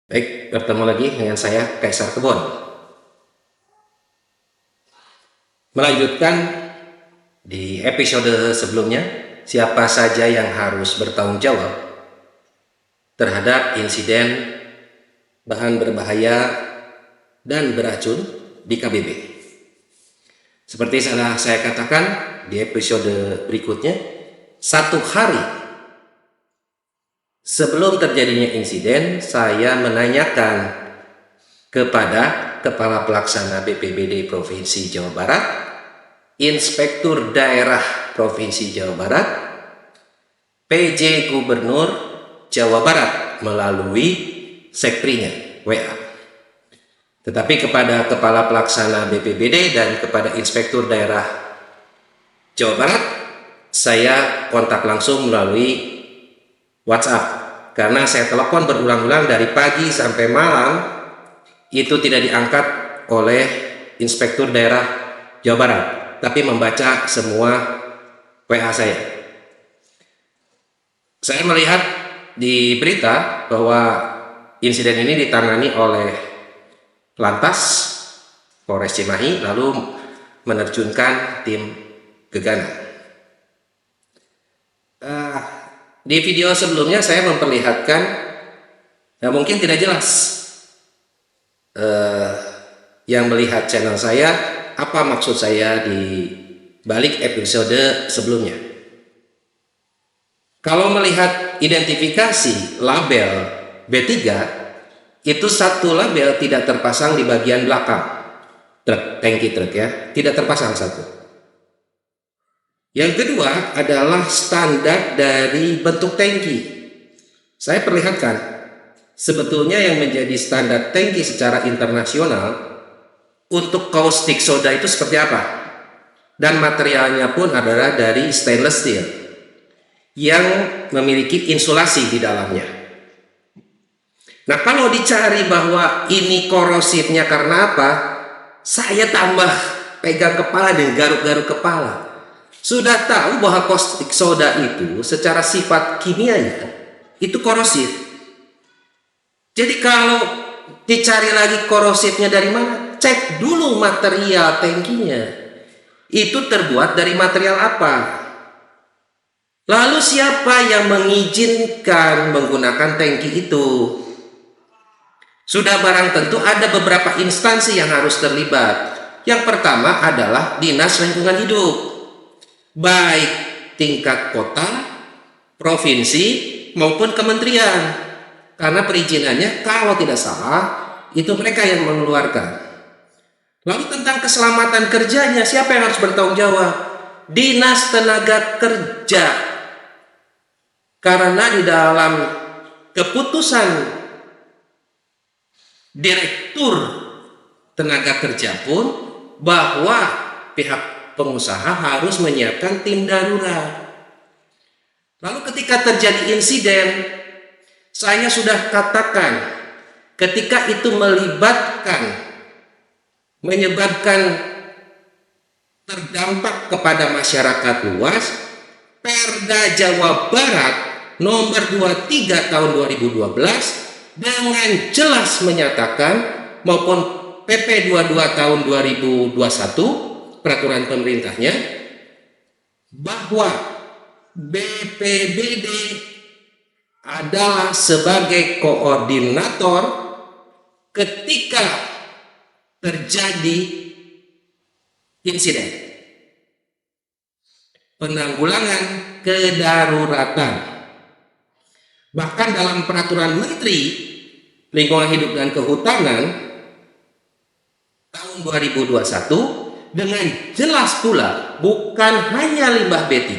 Baik, bertemu lagi dengan saya Kaisar Kebon. Melanjutkan di episode sebelumnya, siapa saja yang harus bertanggung jawab terhadap insiden bahan berbahaya dan beracun di KBB. Seperti saya katakan di episode berikutnya, satu hari sebelum terjadinya insiden, saya menanyakan kepada Kepala Pelaksana BPBD Provinsi Jawa Barat, Inspektur Daerah Provinsi Jawa Barat, PJ Gubernur Jawa Barat melalui sektrinya WA. Tetapi kepada Kepala Pelaksana BPBD dan kepada Inspektur Daerah Jawa Barat, saya kontak langsung melalui WhatsApp. Karena saya telepon berulang-ulang dari pagi sampai malam, itu tidak diangkat oleh Inspektur Daerah Jawa Barat, tapi membaca semua WA saya. Saya melihat di berita bahwa insiden ini ditangani oleh Lantas Polres Cimahi, lalu menerjunkan tim gegana. Di video sebelumnya saya memperlihatkan, mungkin tidak jelas yang melihat channel saya, apa maksud saya di balik episode sebelumnya. Kalau melihat identifikasi label B3, itu satu label tidak terpasang di bagian belakang truk, tangki truk ya, tidak terpasang satu. Yang kedua adalah standar dari bentuk tangki. Saya perlihatkan, sebetulnya yang menjadi standar tangki secara internasional untuk caustic soda itu seperti apa? Dan materialnya pun adalah dari stainless steel yang memiliki insulasi di dalamnya. Nah, kalau dicari bahwa ini korosifnya karena apa, saya tambah pegang kepala dan garuk-garuk kepala. Sudah tahu bahwa caustic soda itu secara sifat kimianya itu korosif. Jadi kalau dicari lagi korosifnya dari mana, cek dulu material tangkinya. Itu terbuat dari material apa? Lalu siapa yang mengizinkan menggunakan tangki itu? Sudah barang tentu ada beberapa instansi yang harus terlibat. Yang pertama adalah Dinas Lingkungan Hidup, baik tingkat kota, provinsi, maupun kementerian. Karena perizinannya kalau tidak salah, itu mereka yang mengeluarkan. Lalu tentang keselamatan kerjanya, siapa yang harus bertanggung jawab? Dinas Tenaga Kerja. Karena di dalam keputusan Direktur Tenaga Kerja pun bahwa pihak pengusaha harus menyiapkan tim darurat. Lalu ketika terjadi insiden, saya sudah katakan, ketika itu menyebabkan terdampak kepada masyarakat luas, Perda Jawa Barat nomor 23 tahun 2012 dengan jelas menyatakan, maupun PP 22 tahun 2021 peraturan pemerintahnya, bahwa BPBD adalah sebagai koordinator ketika terjadi insiden, penanggulangan kedaruratan. Bahkan dalam peraturan Menteri Lingkungan Hidup dan Kehutanan tahun 2021 dengan jelas pula, bukan hanya limbah B3,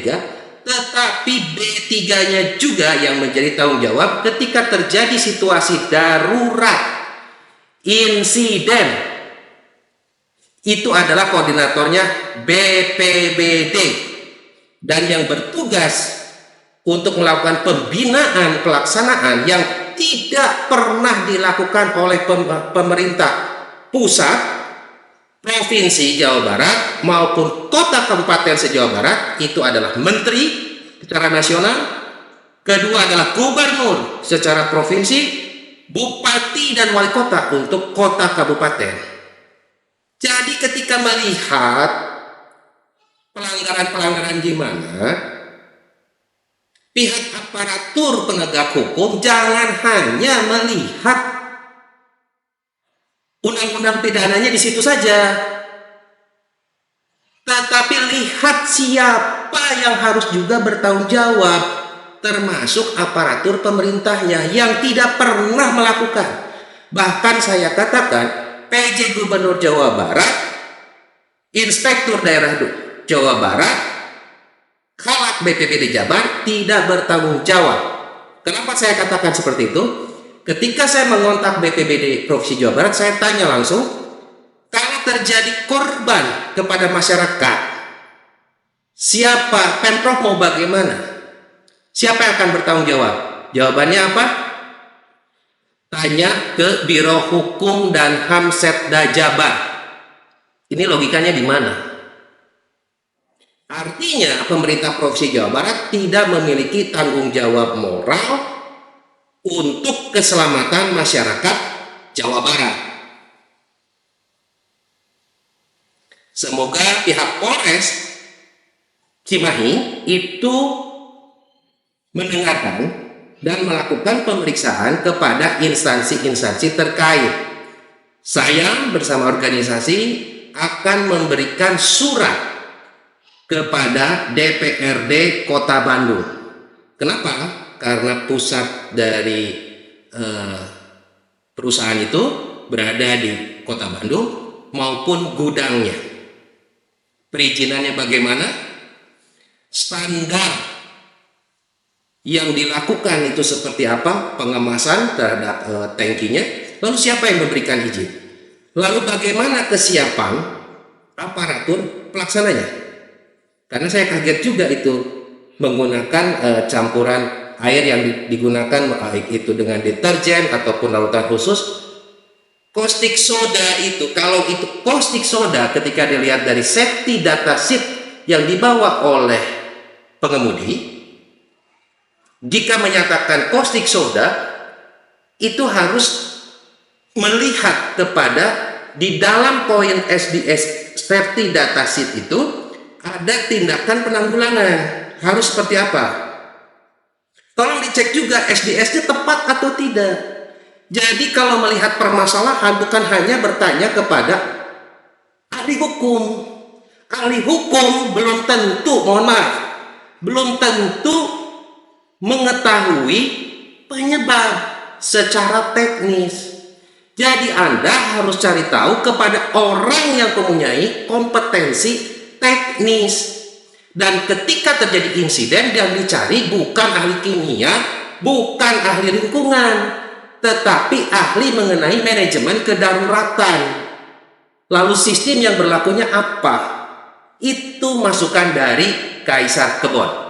tetapi B3-nya juga yang menjadi tanggung jawab ketika terjadi situasi darurat, insiden. Itu adalah koordinatornya BPBD, dan yang bertugas untuk melakukan pembinaan pelaksanaan yang tidak pernah dilakukan oleh pemerintah pusat, provinsi Jawa Barat maupun kota kabupaten se-Jawa Barat, itu adalah menteri secara nasional, kedua adalah gubernur secara provinsi, bupati dan wali kota untuk kota kabupaten. Jadi ketika melihat pelanggaran-pelanggaran gimana, pihak aparatur penegak hukum jangan hanya melihat undang-undang pidananya di situ saja, tetapi lihat siapa yang harus juga bertanggung jawab, termasuk aparatur pemerintahnya yang tidak pernah melakukan. Bahkan saya katakan PJ Gubernur Jawa Barat, Inspektur Daerah Jawa Barat, Kalak BPBD Jabar tidak bertanggung jawab. Kenapa saya katakan seperti itu? Ketika saya mengontak BPBD Provinsi Jawa Barat, saya tanya langsung, kalau terjadi korban kepada masyarakat, siapa, Pemprov mau bagaimana? Siapa yang akan bertanggung jawab? Jawabannya apa? Tanya ke Biro Hukum dan HAM Setda Jabar. Ini logikanya di mana? Artinya pemerintah Provinsi Jawa Barat tidak memiliki tanggung jawab moral untuk keselamatan masyarakat Jawa Barat. Semoga pihak Polres Cimahi itu mendengarkan dan melakukan pemeriksaan kepada instansi-instansi terkait. Saya bersama organisasi akan memberikan surat kepada DPRD Kota Bandung. Kenapa? Karena pusat dari perusahaan itu berada di Kota Bandung maupun gudangnya. Perizinannya bagaimana? Standar yang dilakukan itu seperti apa? Pengemasan terhadap tangkinya. Lalu siapa yang memberikan izin? Lalu bagaimana kesiapan aparatur pelaksananya? Karena saya kaget juga itu menggunakan campuran air yang digunakan, baik itu dengan deterjen ataupun larutan khusus. Caustic soda itu, kalau itu caustic soda, ketika dilihat dari safety data sheet yang dibawa oleh pengemudi, jika menyatakan caustic soda, itu harus melihat kepada di dalam poin SDS safety data sheet itu ada tindakan penanggulangan, harus seperti apa? Tolong dicek juga SDS-nya tepat atau tidak. Jadi kalau melihat permasalahan bukan hanya bertanya kepada ahli hukum. Ahli hukum belum tentu, mohon maaf, belum tentu mengetahui penyebab secara teknis. Jadi Anda harus cari tahu kepada orang yang mempunyai kompetensi teknis. Dan ketika terjadi insiden, yang dicari bukan ahli kimia, bukan ahli lingkungan, tetapi ahli mengenai manajemen kedaruratan. Lalu sistem yang berlakunya apa? Itu masukan dari Kaisar Kebon.